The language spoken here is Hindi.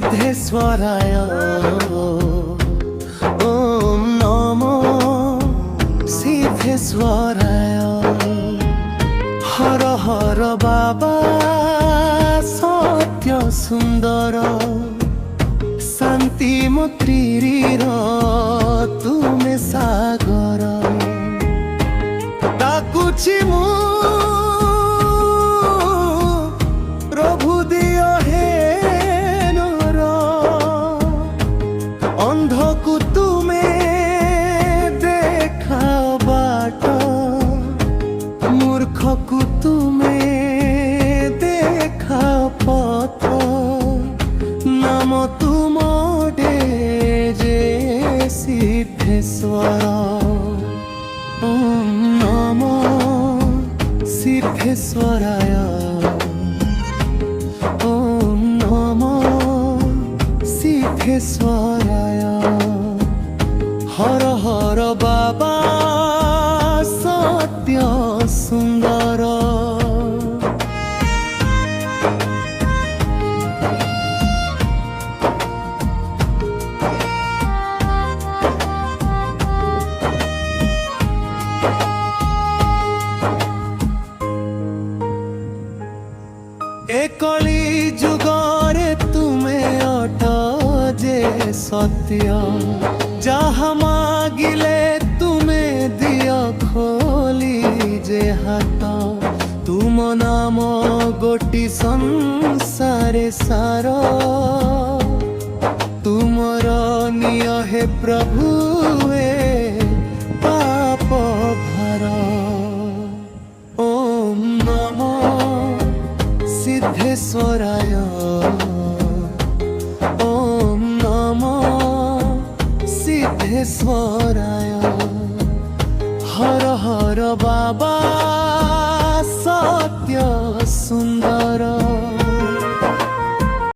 सिद्धेश्वराय ओम नमो सिद्धेश्वराय हर हर बाबा सत्य सुंदर शांति मत्रीर तुमे सागर डाकुची मु प्रभु दियो हे नर अंधकु तुमे देखाओ बाट मूर्खकु तुमे देखाओ पथ नाम तुमरे जे सिद्धेश्वर ओम नमो सिद्धेश्वराय ओम नमो सिद्धेश्वराय हर हर बाबा सत्य सुंदर एकली जुगरे तुमे अट जे सत्य जहाँ मागिले तुमे दियो खोली जे हाथ तुम नाम गोटी संसारे सार तुमर निय हे प्रभु पाप भार ओम नमो सिद्धेश्वराय ओम नमो सिद्धेश्वराय हर हर बाबा सत्य सुंदर